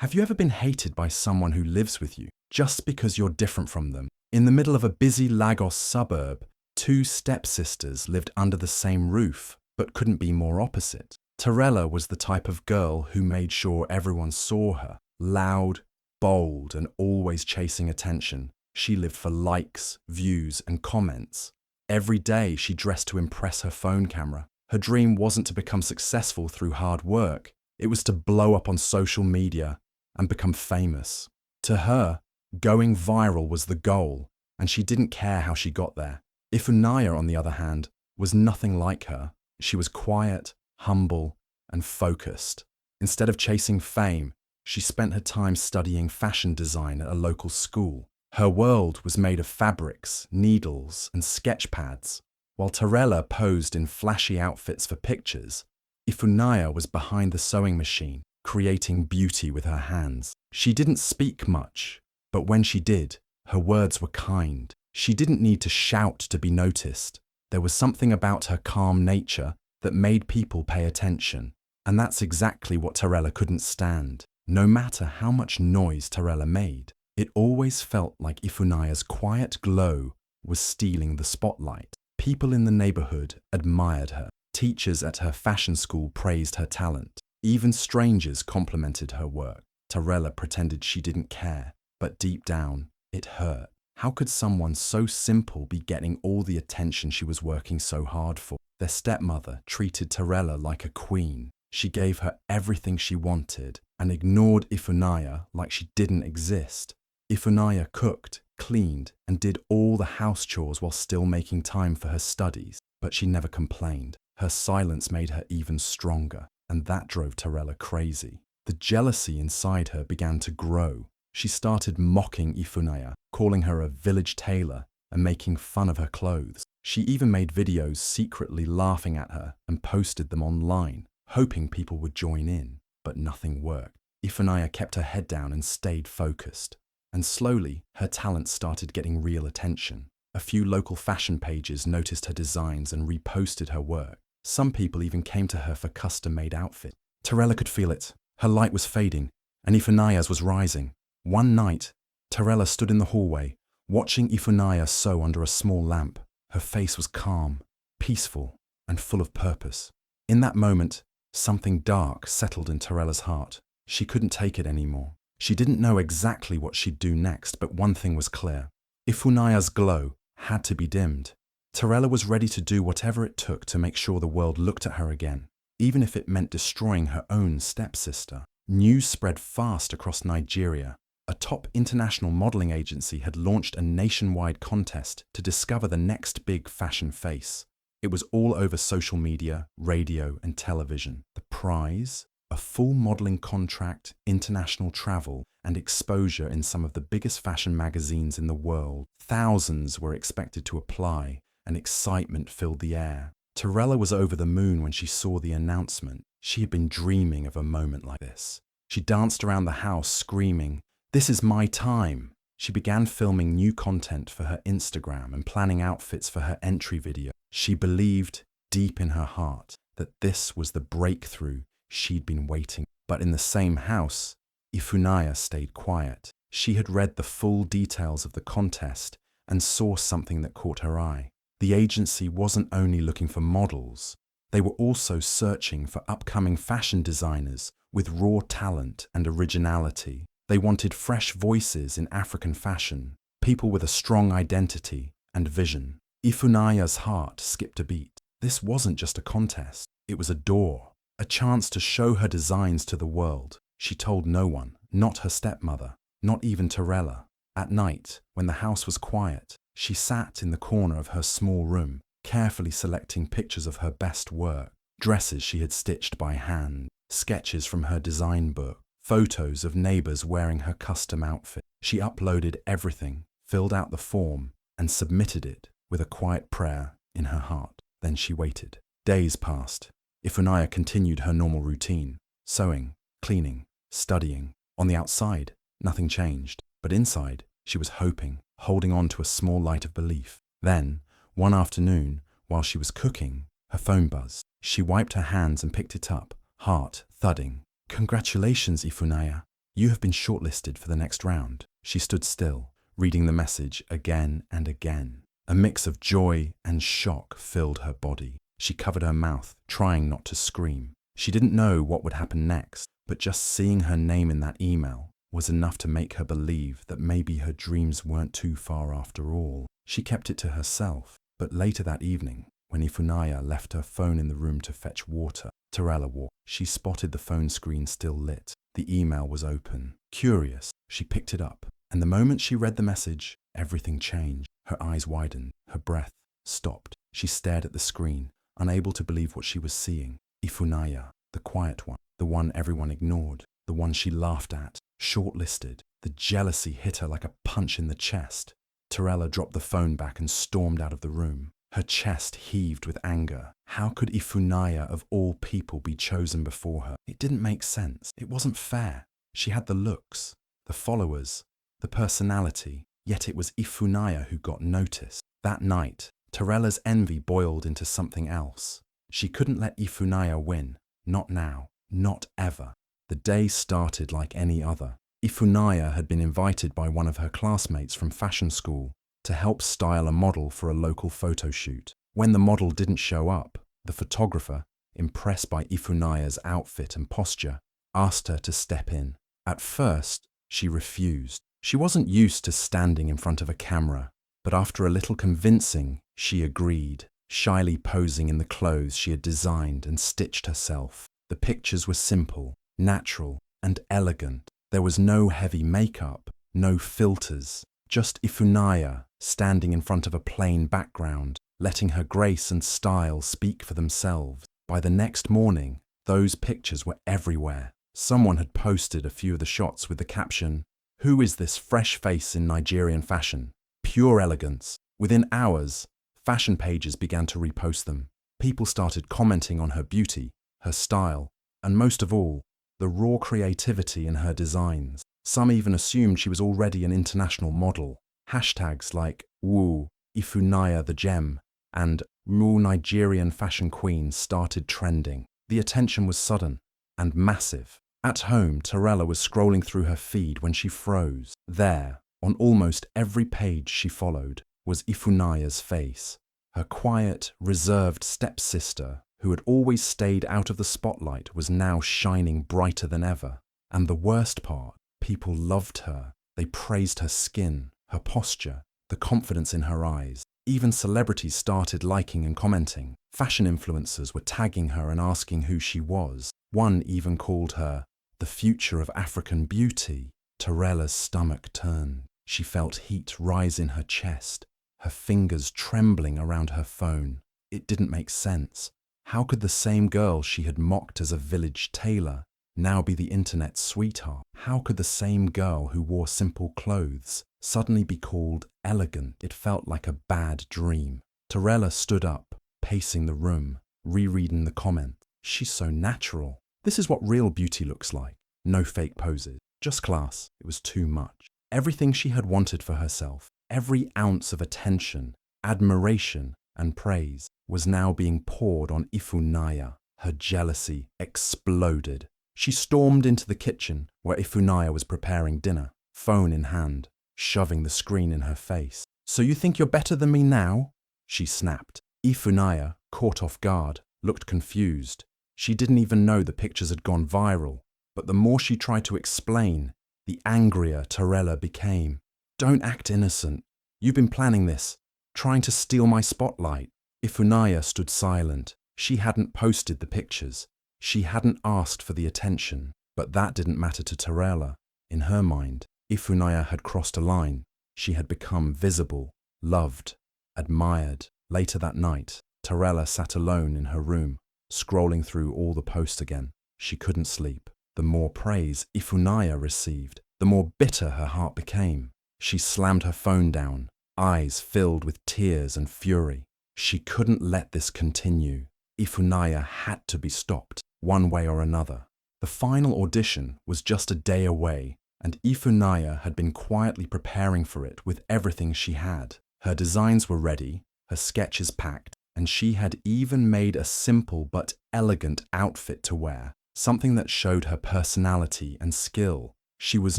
Have you ever been hated by someone who lives with you just because you're different from them? In the middle of a busy Lagos suburb, two stepsisters lived under the same roof but couldn't be more opposite. Tarela was the type of girl who made sure everyone saw her. Loud, bold, and always chasing attention. She lived for likes, views, and comments. Every day she dressed to impress her phone camera. Her dream wasn't to become successful through hard work. It was to blow up on social media and become famous. To her, going viral was the goal, and she didn't care how she got there. Ifunaya, on the other hand, was nothing like her. She was quiet, humble, and focused. Instead of chasing fame, she spent her time studying fashion design at a local school. Her world was made of fabrics, needles, and sketch pads. While Tarela posed in flashy outfits for pictures, Ifunaya was behind the sewing machine, creating beauty with her hands. She didn't speak much, but when she did, her words were kind. She didn't need to shout to be noticed. There was something about her calm nature that made people pay attention, and that's exactly what Tarela couldn't stand. No matter how much noise Tarela made, it always felt like Ifunaya's quiet glow was stealing the spotlight. People in the neighborhood admired her. Teachers at her fashion school praised her talent. Even strangers complimented her work. Tarela pretended she didn't care, but deep down, it hurt. How could someone so simple be getting all the attention she was working so hard for? Their stepmother treated Tarela like a queen. She gave her everything she wanted and ignored Ifunaya like she didn't exist. Ifunaya cooked, cleaned, and did all the house chores while still making time for her studies, but she never complained. Her silence made her even stronger, and that drove Tarela crazy. The jealousy inside her began to grow. She started mocking Ifunaya, calling her a village tailor and making fun of her clothes. She even made videos secretly laughing at her and posted them online, hoping people would join in, but nothing worked. Ifunaya kept her head down and stayed focused. And slowly, her talent started getting real attention. A few local fashion pages noticed her designs and reposted her work. Some people even came to her for custom-made outfits. Tarela could feel it. Her light was fading, and Ifunaya's was rising. One night, Tarela stood in the hallway, watching Ifunaya sew under a small lamp. Her face was calm, peaceful, and full of purpose. In that moment, something dark settled in Tarela's heart. She couldn't take it anymore. She didn't know exactly what she'd do next, but one thing was clear. Ifunaya's glow had to be dimmed. Tarela was ready to do whatever it took to make sure the world looked at her again, even if it meant destroying her own stepsister. News spread fast across Nigeria. A top international modeling agency had launched a nationwide contest to discover the next big fashion face. It was all over social media, radio, and television. The prize? A full modeling contract, international travel, and exposure in some of the biggest fashion magazines in the world. Thousands were expected to apply, and excitement filled the air. Tarela was over the moon when she saw the announcement. She had been dreaming of a moment like this. She danced around the house screaming, "This is my time!" She began filming new content for her Instagram and planning outfits for her entry video. She believed, deep in her heart, that this was the breakthrough she'd been waiting. But in the same house, Ifunaya stayed quiet. She had read the full details of the contest and saw something that caught her eye. The agency wasn't only looking for models, they were also searching for upcoming fashion designers with raw talent and originality. They wanted fresh voices in African fashion, people with a strong identity and vision. Ifunaya's heart skipped a beat. This wasn't just a contest, it was a door, a chance to show her designs to the world. She told no one, not her stepmother, not even Tarela. At night, when the house was quiet, she sat in the corner of her small room, carefully selecting pictures of her best work, dresses she had stitched by hand, sketches from her design book, photos of neighbors wearing her custom outfit. She uploaded everything, filled out the form, and submitted it with a quiet prayer in her heart. Then she waited. Days passed. Ifunaya continued her normal routine, sewing, cleaning, studying. On the outside, nothing changed, but inside, she was hoping, holding on to a small light of belief. Then, one afternoon, while she was cooking, her phone buzzed. She wiped her hands and picked it up, heart thudding. "Congratulations, Ifunaya. "You have been shortlisted for the next round." She stood still, reading the message again and again. A mix of joy and shock filled her body. She covered her mouth, trying not to scream. She didn't know what would happen next, but just seeing her name in that email was enough to make her believe that maybe her dreams weren't too far after all. She kept it to herself, but later that evening, when Ifunaya left her phone in the room to fetch water, Tarela walked. She spotted the phone screen still lit. The email was open. Curious, she picked it up, and the moment she read the message, everything changed. Her eyes widened, her breath stopped. She stared at the screen, unable to believe what she was seeing. Ifunaya, the quiet one, the one everyone ignored, the one she laughed at, shortlisted. The jealousy hit her like a punch in the chest. Tarela dropped the phone back and stormed out of the room. Her chest heaved with anger. How could Ifunaya of all people be chosen before her? It didn't make sense. It wasn't fair. She had the looks, the followers, the personality, yet it was Ifunaya who got noticed. That night, Tarela's envy boiled into something else. She couldn't let Ifunaya win. Not now. Not ever. The day started like any other. Ifunaya had been invited by one of her classmates from fashion school to help style a model for a local photo shoot. When the model didn't show up, the photographer, impressed by Ifunaya's outfit and posture, asked her to step in. At first, she refused. She wasn't used to standing in front of a camera, but after a little convincing, she agreed, shyly posing in the clothes she had designed and stitched herself. The pictures were simple, natural, and elegant. There was no heavy makeup, no filters, just Ifunaya standing in front of a plain background, letting her grace and style speak for themselves. By the next morning, those pictures were everywhere. Someone had posted a few of the shots with the caption, "Who is this fresh face in Nigerian fashion? Pure elegance." Within hours, fashion pages began to repost them. People started commenting on her beauty, her style, and most of all, the raw creativity in her designs. Some even assumed she was already an international model. Hashtags like "Woo, Ifunaya the Gem" and "Moo Nigerian Fashion Queen" started trending. The attention was sudden and massive. At home, Tarela was scrolling through her feed when she froze. There, on almost every page she followed, was Ifunaya's face. Her quiet, reserved stepsister, who had always stayed out of the spotlight, was now shining brighter than ever. And the worst part, people loved her. They praised her skin, her posture, the confidence in her eyes. Even celebrities started liking and commenting. Fashion influencers were tagging her and asking who she was. One even called her the future of African beauty. Tarela's stomach turned. She felt heat rise in her chest, her fingers trembling around her phone. It didn't make sense. How could the same girl she had mocked as a village tailor now be the internet's sweetheart? How could the same girl who wore simple clothes suddenly be called elegant? It felt like a bad dream. Tarela stood up, pacing the room, rereading the comments. She's so natural. This is what real beauty looks like. No fake poses, just class. It was too much. Everything she had wanted for herself, every ounce of attention, admiration, and praise was now being poured on Ifunaya. Her jealousy exploded. She stormed into the kitchen where Ifunaya was preparing dinner, phone in hand, shoving the screen in her face. "So you think you're better than me now?" she snapped. Ifunaya, caught off guard, looked confused. She didn't even know the pictures had gone viral, but the more she tried to explain, the angrier Tarela became. "Don't act innocent. You've been planning this, trying to steal my spotlight." Ifunaya stood silent. She hadn't posted the pictures. She hadn't asked for the attention, but that didn't matter to Tarela. In her mind, Ifunaya had crossed a line. She had become visible, loved, admired. Later that night, Tarela sat alone in her room, scrolling through all the posts again. She couldn't sleep. The more praise Ifunaya received, the more bitter her heart became. She slammed her phone down, eyes filled with tears and fury. She couldn't let this continue. Ifunaya had to be stopped, one way or another. The final audition was just a day away, and Ifunaya had been quietly preparing for it with everything she had. Her designs were ready, her sketches packed, and she had even made a simple but elegant outfit to wear, something that showed her personality and skill. She was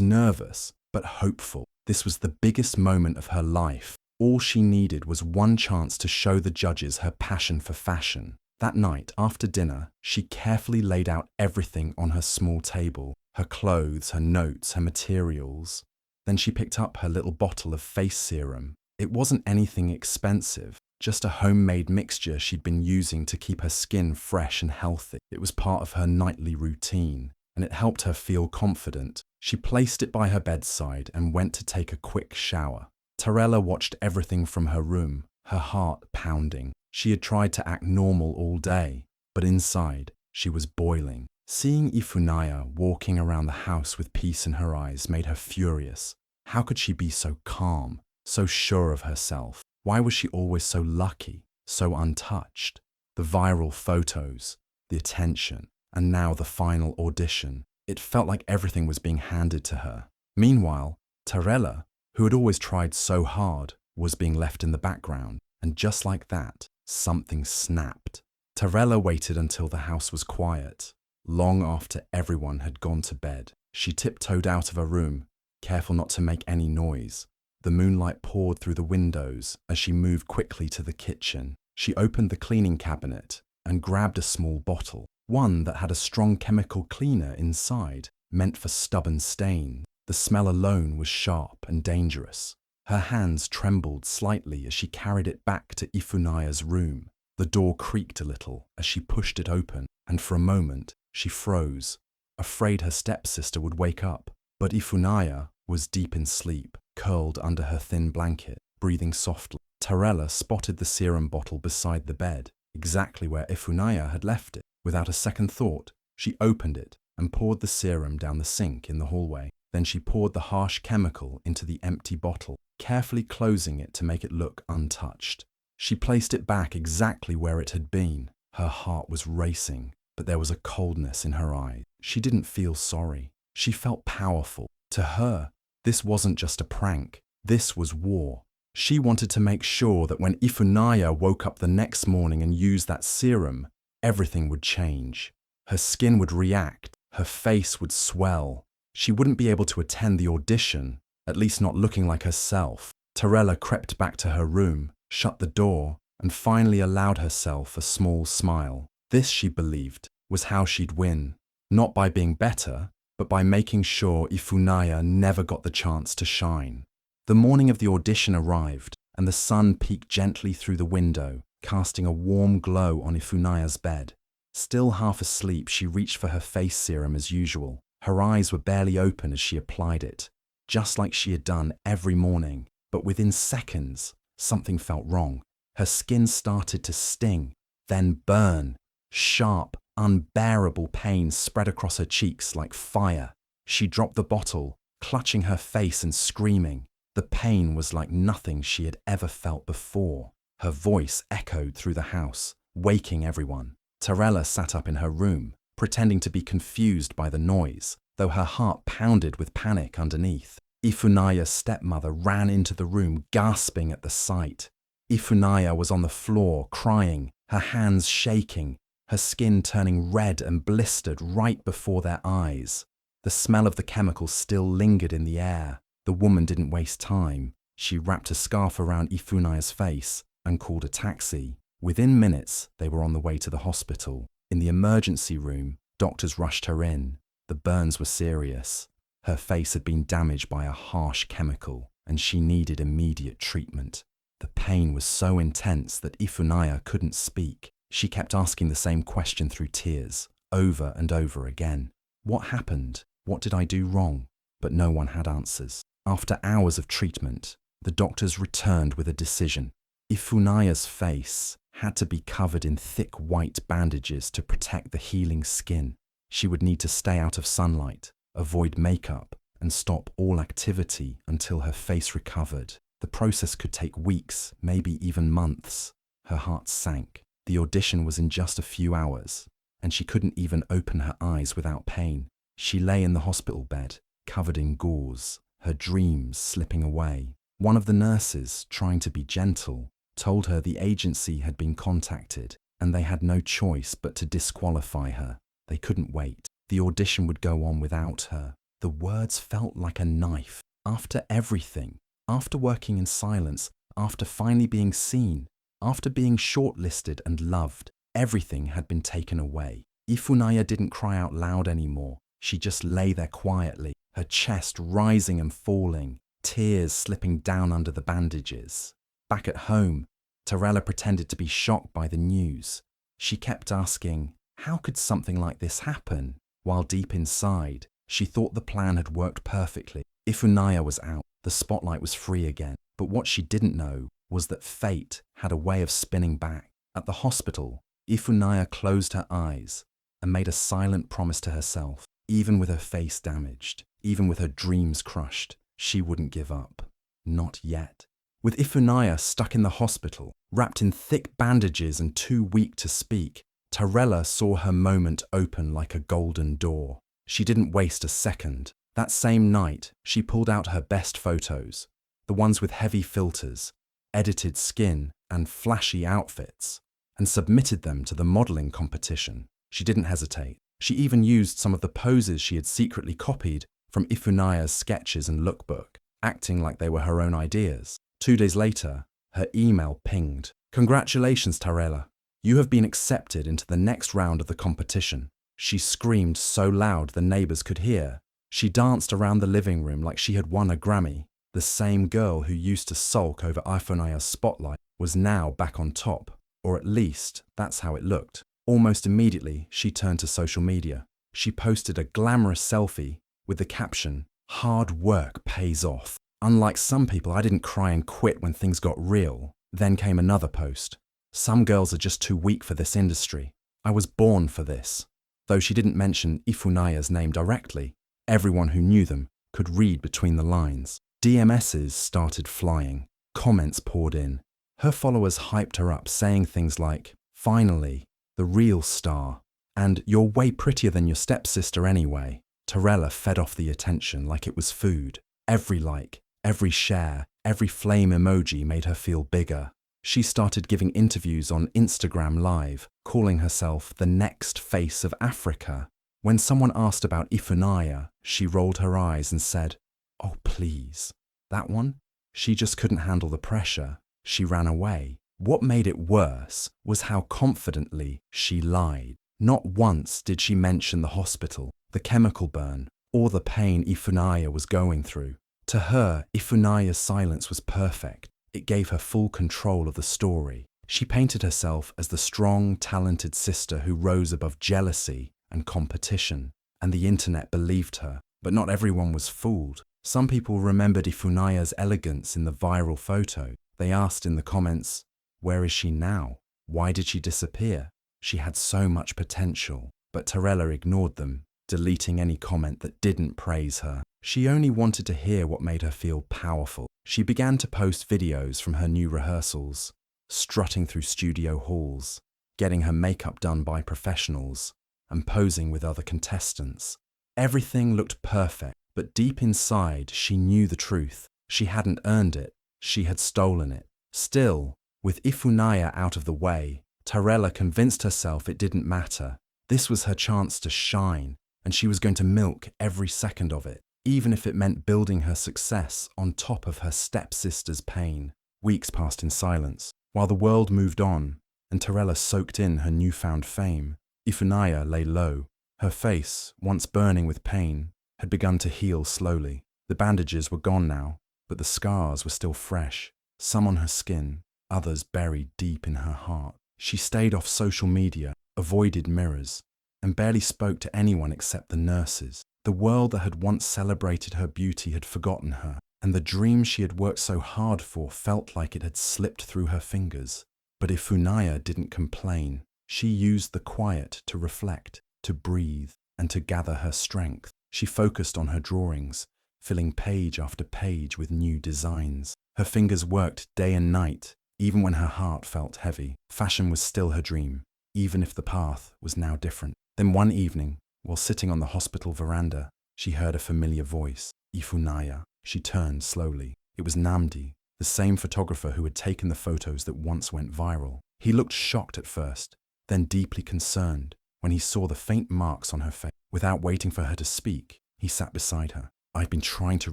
nervous, but hopeful. This was the biggest moment of her life. All she needed was one chance to show the judges her passion for fashion. That night, after dinner, she carefully laid out everything on her small table, her clothes, her notes, her materials. Then she picked up her little bottle of face serum. It wasn't anything expensive, just a homemade mixture she'd been using to keep her skin fresh and healthy. It was part of her nightly routine, and it helped her feel confident. She placed it by her bedside and went to take a quick shower. Tarela watched everything from her room, her heart pounding. She had tried to act normal all day, but inside, she was boiling. Seeing Ifunaya walking around the house with peace in her eyes made her furious. How could she be so calm, so sure of herself? Why was she always so lucky, so untouched? The viral photos, the attention, and now the final audition. It felt like everything was being handed to her. Meanwhile, Tarela, who had always tried so hard, was being left in the background. And just like that, something snapped. Tarela waited until the house was quiet. Long after everyone had gone to bed, she tiptoed out of her room, careful not to make any noise. The moonlight poured through the windows as she moved quickly to the kitchen. She opened the cleaning cabinet and grabbed a small bottle, one that had a strong chemical cleaner inside, meant for stubborn stains. The smell alone was sharp and dangerous. Her hands trembled slightly as she carried it back to Ifunaya's room. The door creaked a little as she pushed it open, and for a moment she froze, afraid her stepsister would wake up. But Ifunaya was deep in sleep, curled under her thin blanket, breathing softly. Tarela spotted the serum bottle beside the bed, exactly where Ifunaya had left it. Without a second thought, she opened it and poured the serum down the sink in the hallway. Then she poured the harsh chemical into the empty bottle, carefully closing it to make it look untouched. She placed it back exactly where it had been. Her heart was racing, but there was a coldness in her eyes. She didn't feel sorry. She felt powerful. To her, this wasn't just a prank. This was war. She wanted to make sure that when Ifunaya woke up the next morning and used that serum, everything would change. Her skin would react. Her face would swell. She wouldn't be able to attend the audition, at least not looking like herself. Tarela crept back to her room, shut the door, and finally allowed herself a small smile. This, she believed, was how she'd win, not by being better, but by making sure Ifunaya never got the chance to shine. The morning of the audition arrived, and the sun peeked gently through the window, casting a warm glow on Ifunaya's bed. Still half asleep, she reached for her face serum as usual. Her eyes were barely open as she applied it, just like she had done every morning. But within seconds, something felt wrong. Her skin started to sting, then burn. Sharp, unbearable pain spread across her cheeks like fire. She dropped the bottle, clutching her face and screaming. The pain was like nothing she had ever felt before. Her voice echoed through the house, waking everyone. Tarela sat up in her room, pretending to be confused by the noise, though her heart pounded with panic underneath. Ifunaya's stepmother ran into the room, gasping at the sight. Ifunaya was on the floor, crying, her hands shaking, her skin turning red and blistered right before their eyes. The smell of the chemical still lingered in the air. The woman didn't waste time. She wrapped a scarf around Ifunaya's face and called a taxi. Within minutes, they were on the way to the hospital. In the emergency room, doctors rushed her in. The burns were serious. Her face had been damaged by a harsh chemical, and she needed immediate treatment. The pain was so intense that Ifunaya couldn't speak. She kept asking the same question through tears, over and over again. What happened? What did I do wrong? But no one had answers. After hours of treatment, the doctors returned with a decision. Ifunaya's face had to be covered in thick white bandages to protect the healing skin. She would need to stay out of sunlight, avoid makeup, and stop all activity until her face recovered. The process could take weeks, maybe even months. Her heart sank. The audition was in just a few hours, and she couldn't even open her eyes without pain. She lay in the hospital bed, covered in gauze, her dreams slipping away. One of the nurses, trying to be gentle, told her the agency had been contacted, and they had no choice but to disqualify her. They couldn't wait. The audition would go on without her. The words felt like a knife. After everything, after working in silence, after finally being seen, after being shortlisted and loved, everything had been taken away. Ifunaya didn't cry out loud anymore. She just lay there quietly, her chest rising and falling, tears slipping down under the bandages. Back at home, Tarela pretended to be shocked by the news. She kept asking, how could something like this happen? While deep inside, she thought the plan had worked perfectly. Ifunaya was out, the spotlight was free again. But what she didn't know was that fate had a way of spinning back. At the hospital, Ifunaya closed her eyes and made a silent promise to herself. Even with her face damaged, even with her dreams crushed, she wouldn't give up. Not yet. With Ifunaya stuck in the hospital, wrapped in thick bandages and too weak to speak, Tarela saw her moment open like a golden door. She didn't waste a second. That same night, she pulled out her best photos, the ones with heavy filters, edited skin, and flashy outfits, and submitted them to the modeling competition. She didn't hesitate. She even used some of the poses she had secretly copied from Ifunaya's sketches and lookbook, acting like they were her own ideas. 2 days later, her email pinged. "Congratulations, Tarela. You have been accepted into the next round of the competition." She screamed so loud the neighbors could hear. She danced around the living room like she had won a Grammy. The same girl who used to sulk over Ifunaya's spotlight was now back on top, or at least that's how it looked. Almost immediately, she turned to social media. She posted a glamorous selfie with the caption, "Hard work pays off. Unlike some people, I didn't cry and quit when things got real." Then came another post. "Some girls are just too weak for this industry. I was born for this." Though she didn't mention Ifunaya's name directly, everyone who knew them could read between the lines. DMSs started flying. Comments poured in. Her followers hyped her up, saying things like, "Finally, the real star," and "You're way prettier than your stepsister anyway." Tarela fed off the attention like it was food. Every like, every share, every flame emoji made her feel bigger. She started giving interviews on Instagram Live, calling herself the next face of Africa. When someone asked about Ifunaya, she rolled her eyes and said, "Oh, please." That one? She just couldn't handle the pressure. She ran away. What made it worse was how confidently she lied. Not once did she mention the hospital, the chemical burn, or the pain Ifunaya was going through. To her, Ifunaya's silence was perfect. It gave her full control of the story. She painted herself as the strong, talented sister who rose above jealousy and competition, and the internet believed her. But not everyone was fooled. Some people remembered Ifunaya's elegance in the viral photo. They asked in the comments, "Where is she now? Why did she disappear?" She had so much potential, but Tarela ignored them, deleting any comment that didn't praise her. She only wanted to hear what made her feel powerful. She began to post videos from her new rehearsals, strutting through studio halls, getting her makeup done by professionals, and posing with other contestants. Everything looked perfect, but deep inside she knew the truth. She hadn't earned it, she had stolen it. Still, with Ifunaya out of the way, Tarela convinced herself it didn't matter. This was her chance to shine, and she was going to milk every second of it, even if it meant building her success on top of her stepsister's pain. Weeks passed in silence, while the world moved on, and Tarela soaked in her newfound fame. Ifunaya lay low. Her face, once burning with pain, had begun to heal slowly. The bandages were gone now, but the scars were still fresh, some on her skin, others buried deep in her heart. She stayed off social media, avoided mirrors, and barely spoke to anyone except the nurses. The world that had once celebrated her beauty had forgotten her, and the dream she had worked so hard for felt like it had slipped through her fingers. But Ifunaya didn't complain. She used the quiet to reflect, to breathe, and to gather her strength. She focused on her drawings, filling page after page with new designs. Her fingers worked day and night, even when her heart felt heavy. Fashion was still her dream, even if the path was now different. Then one evening, while sitting on the hospital veranda, she heard a familiar voice, Ifunaya. She turned slowly. It was Namdi, the same photographer who had taken the photos that once went viral. He looked shocked at first, then deeply concerned when he saw the faint marks on her face. Without waiting for her to speak, He sat beside her. "I've been trying to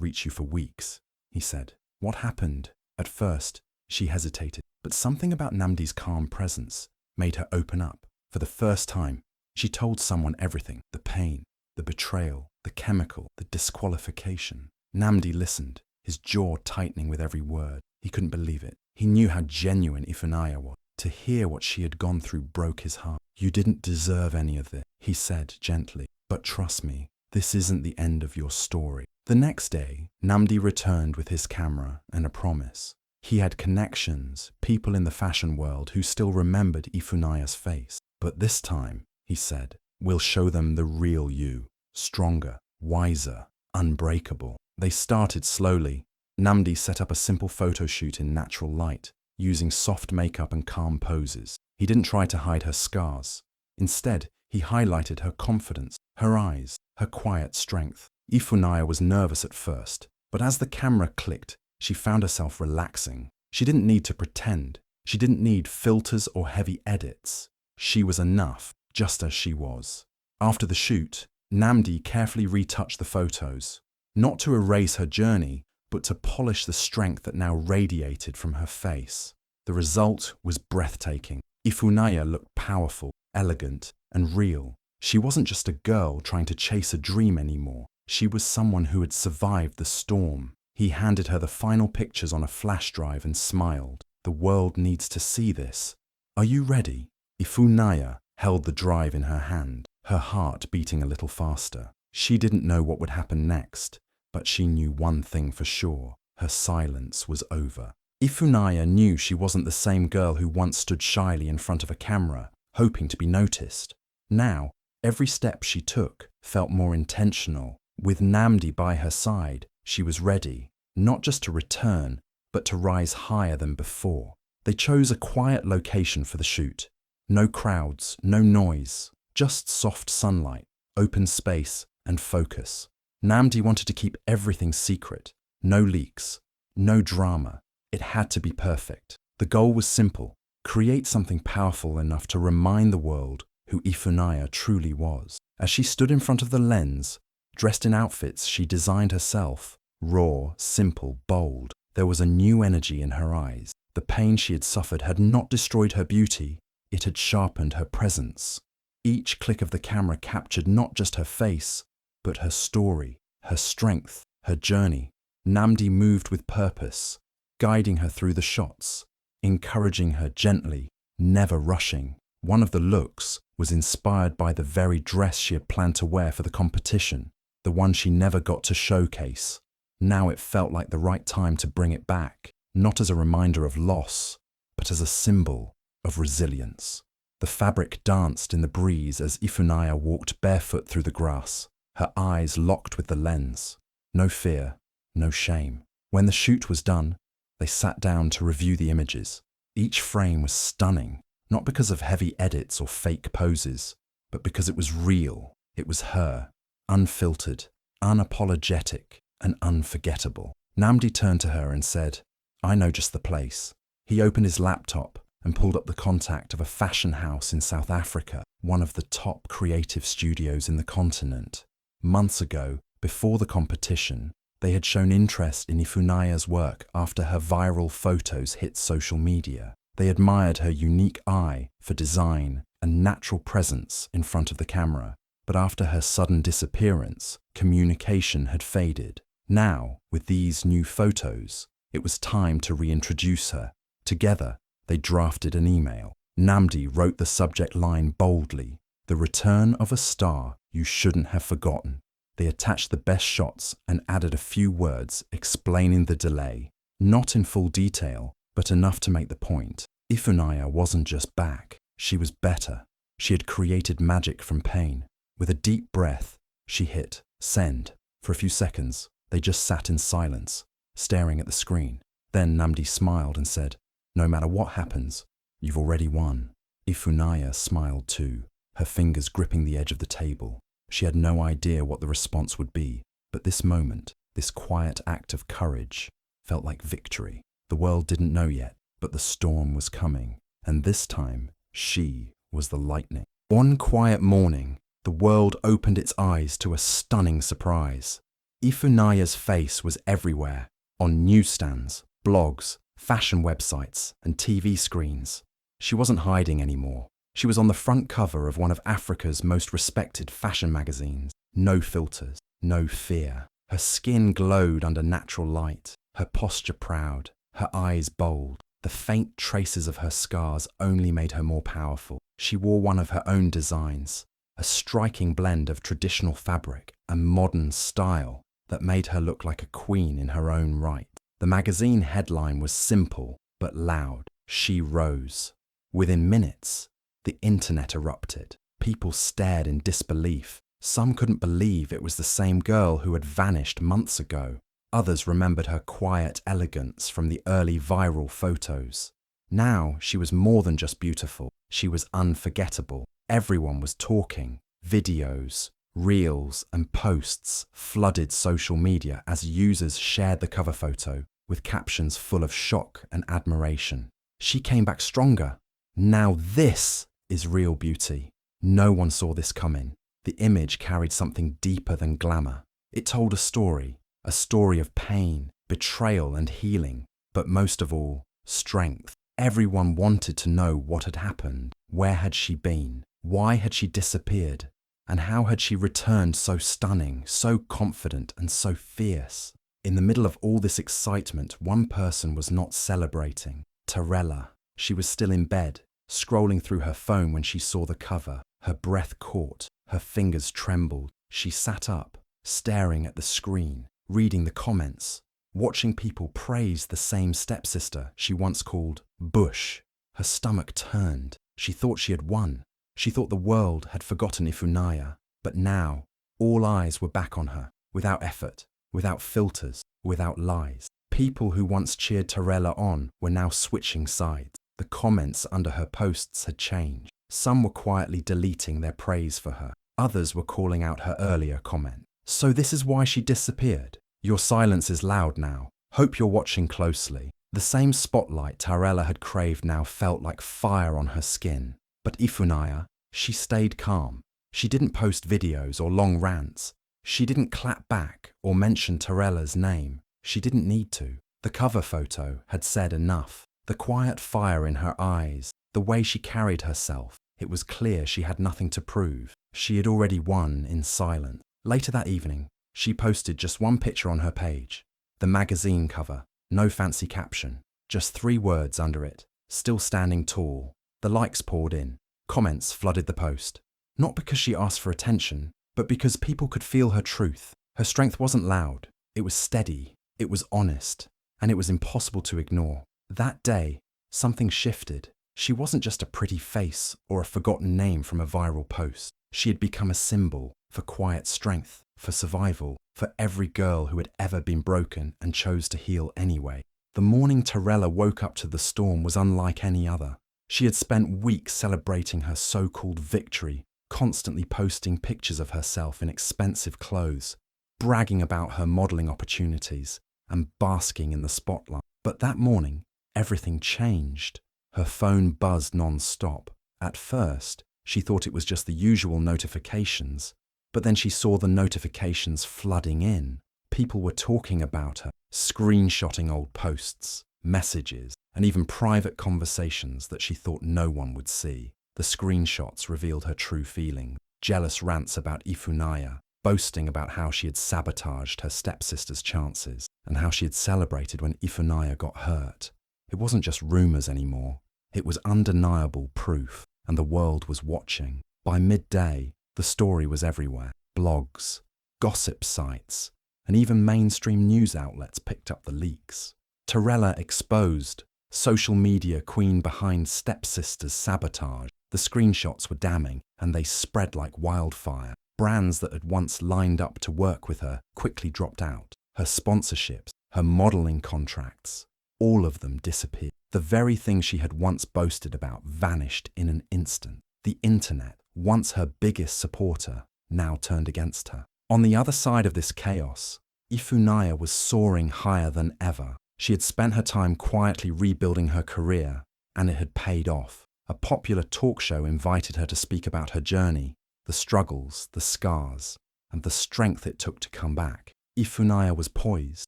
reach you for weeks," he said. "What happened?" At first, she hesitated, but something about Namdi's calm presence made her open up. For the first time, she told someone everything: the pain, the betrayal, the chemical, the disqualification. Namdi listened, his jaw tightening with every word. He couldn't believe it. He knew how genuine Ifunaya was. To hear what she had gone through broke his heart. "You didn't deserve any of this," he said gently. "But trust me, this isn't the end of your story." The next day, Namdi returned with his camera and a promise. He had connections, people in the fashion world who still remembered Ifunaya's face. "But this time," he said, "we'll show them the real you. Stronger, wiser, unbreakable." They started slowly. Namdi set up a simple photo shoot in natural light, using soft makeup and calm poses. He didn't try to hide her scars. Instead, he highlighted her confidence, her eyes, her quiet strength. Ifunaya was nervous at first, but as the camera clicked, she found herself relaxing. She didn't need to pretend. She didn't need filters or heavy edits. She was enough, just as she was. After the shoot, Namdi carefully retouched the photos, not to erase her journey, but to polish the strength that now radiated from her face. The result was breathtaking. Ifunaya looked powerful, elegant, and real. She wasn't just a girl trying to chase a dream anymore. She was someone who had survived the storm. He handed her the final pictures on a flash drive and smiled. "The world needs to see this. Are you ready?" Ifunaya held the drive in her hand, her heart beating a little faster. She didn't know what would happen next, but she knew one thing for sure: her silence was over. Ifunaya knew she wasn't the same girl who once stood shyly in front of a camera, hoping to be noticed. Now, every step she took felt more intentional. With Namdi by her side, she was ready, not just to return, but to rise higher than before. They chose a quiet location for the shoot. No crowds, no noise, just soft sunlight, open space, and focus. Namdi wanted to keep everything secret. No leaks, no drama. It had to be perfect. The goal was simple: create something powerful enough to remind the world who Ifunaya truly was. As she stood in front of the lens, dressed in outfits she designed herself, raw, simple, bold, there was a new energy in her eyes. The pain she had suffered had not destroyed her beauty, it had sharpened her presence. Each click of the camera captured not just her face, but her story, her strength, her journey. Namdi moved with purpose, guiding her through the shots, encouraging her gently, never rushing. One of the looks was inspired by the very dress she had planned to wear for the competition, the one she never got to showcase. Now it felt like the right time to bring it back, not as a reminder of loss, but as a symbol of resilience. The fabric danced in the breeze as Ifunaya walked barefoot through the grass, her eyes locked with the lens. No fear, no shame. When the shoot was done, they sat down to review the images. Each frame was stunning, not because of heavy edits or fake poses, but because it was real. It was her, unfiltered, unapologetic, and unforgettable. Namdi turned to her and said, "I know just the place." He opened his laptop and pulled up the contact of a fashion house in South Africa, one of the top creative studios in the continent. Months ago, before the competition, they had shown interest in Ifunaya's work after her viral photos hit social media. They admired her unique eye for design and natural presence in front of the camera. But after her sudden disappearance, communication had faded. Now, with these new photos, it was time to reintroduce her. Together, they drafted an email. Namdi wrote the subject line boldly: "The return of a star you shouldn't have forgotten." They attached the best shots and added a few words explaining the delay, not in full detail, but enough to make the point. Ifunaya wasn't just back, she was better. She had created magic from pain. With a deep breath, she hit send. For a few seconds, they just sat in silence, staring at the screen. Then Namdi smiled and said, "No matter what happens, you've already won." Ifunaya smiled too, her fingers gripping the edge of the table. She had no idea what the response would be, but this moment, this quiet act of courage, felt like victory. The world didn't know yet, but the storm was coming, and this time, she was the lightning. One quiet morning, The world opened its eyes to a stunning surprise. Ifunaya's face was everywhere, on newsstands, blogs, fashion websites, and TV screens. She wasn't hiding anymore. She was on the front cover of one of Africa's most respected fashion magazines. No filters, no fear. Her skin glowed under natural light, her posture proud, her eyes bold. The faint traces of her scars only made her more powerful. She wore one of her own designs, a striking blend of traditional fabric and modern style that made her look like a queen in her own right. The magazine headline was simple but loud. She rose. Within minutes, the internet erupted. People stared in disbelief. Some couldn't believe it was the same girl who had vanished months ago. Others remembered her quiet elegance from the early viral photos. Now she was more than just beautiful. She was unforgettable. Everyone was talking. Videos, reels, and posts flooded social media as users shared the cover photo with captions full of shock and admiration. She came back stronger. Now this is real beauty. No one saw this coming. The image carried something deeper than glamour. It told a story of pain, betrayal, and healing, but most of all, strength. Everyone wanted to know what had happened. Where had she been? Why had she disappeared? And how had she returned so stunning, so confident, and so fierce? In the middle of all this excitement, one person was not celebrating. Tarela. She was still in bed, scrolling through her phone when she saw the cover. Her breath caught, her fingers trembled. She sat up, staring at the screen, reading the comments, watching people praise the same stepsister she once called Bush. Her stomach turned. She thought she had won. She thought the world had forgotten Ifunaya. But now, all eyes were back on her, without effort, without filters, without lies. People who once cheered Tarela on were now switching sides. The comments under her posts had changed. Some were quietly deleting their praise for her. Others were calling out her earlier comment. So this is why she disappeared. Your silence is loud now. Hope you're watching closely. The same spotlight Tarela had craved now felt like fire on her skin. But Ifunaya, she stayed calm. She didn't post videos or long rants. She didn't clap back or mention Tarela's name. She didn't need to. The cover photo had said enough. The quiet fire in her eyes, the way she carried herself, it was clear she had nothing to prove. She had already won in silence. Later that evening, she posted just one picture on her page. The magazine cover, no fancy caption, just 3 words under it, still standing tall. The likes poured in. Comments flooded the post. Not because she asked for attention, but because people could feel her truth. Her strength wasn't loud. It was steady. It was honest. And it was impossible to ignore. That day, something shifted. She wasn't just a pretty face or a forgotten name from a viral post. She had become a symbol for quiet strength, for survival, for every girl who had ever been broken and chose to heal anyway. The morning Tarela woke up to the storm was unlike any other. She had spent weeks celebrating her so-called victory, constantly posting pictures of herself in expensive clothes, bragging about her modeling opportunities, and basking in the spotlight. But that morning, everything changed. Her phone buzzed non-stop. At first, she thought it was just the usual notifications, but then she saw the notifications flooding in. People were talking about her, screenshotting old posts, messages, and even private conversations that she thought no one would see. The screenshots revealed her true feelings, jealous rants about Ifunaya, boasting about how she had sabotaged her stepsister's chances, and how she had celebrated when Ifunaya got hurt. It wasn't just rumours anymore. It was undeniable proof, and the world was watching. By midday, the story was everywhere. Blogs, gossip sites, and even mainstream news outlets picked up the leaks. Tarela exposed, social media queen behind stepsister's sabotage. The screenshots were damning, and they spread like wildfire. Brands that had once lined up to work with her quickly dropped out. Her sponsorships, her modelling contracts, all of them disappeared. The very thing she had once boasted about vanished in an instant. The internet, once her biggest supporter, now turned against her. On the other side of this chaos, Ifunaya was soaring higher than ever. She had spent her time quietly rebuilding her career, and it had paid off. A popular talk show invited her to speak about her journey. The the struggles, the scars, and the strength it took to come back. Ifunaya was poised,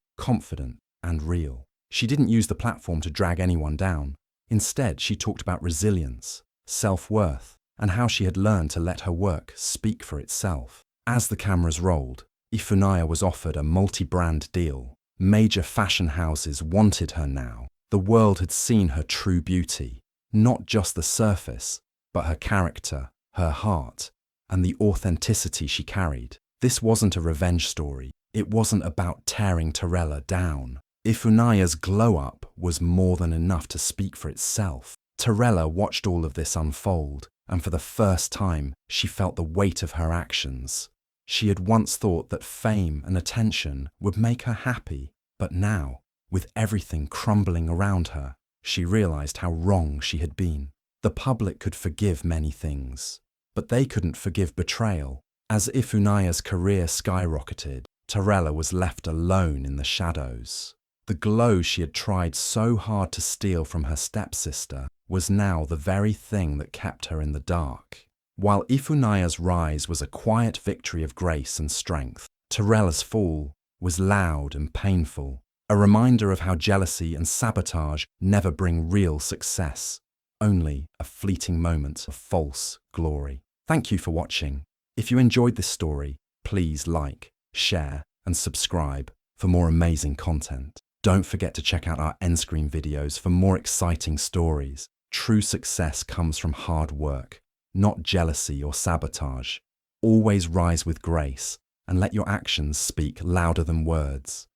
confident, and real. She didn't use the platform to drag anyone down. Instead, she talked about resilience, self-worth, and how she had learned to let her work speak for itself. As the cameras rolled, Ifunaya was offered a multi-brand deal. Major fashion houses wanted her now. The world had seen her true beauty, not just the surface, but her character, her heart, and the authenticity she carried. This wasn't a revenge story. It wasn't about tearing Tarela down. Ifunaya's glow-up was more than enough to speak for itself. Tarela watched all of this unfold, and for the first time, she felt the weight of her actions. She had once thought that fame and attention would make her happy, but now, with everything crumbling around her, she realized how wrong she had been. The public could forgive many things, but they couldn't forgive betrayal. As Ifunaya's career skyrocketed, Tarela was left alone in the shadows. The glow she had tried so hard to steal from her stepsister was now the very thing that kept her in the dark. While Ifunaya's rise was a quiet victory of grace and strength, Tarela's fall was loud and painful, a reminder of how jealousy and sabotage never bring real success, only a fleeting moment of false glory. Thank you for watching. If you enjoyed this story, please like, share, and subscribe for more amazing content. Don't forget to check out our end screen videos for more exciting stories. True success comes from hard work, not jealousy or sabotage. Always rise with grace and let your actions speak louder than words.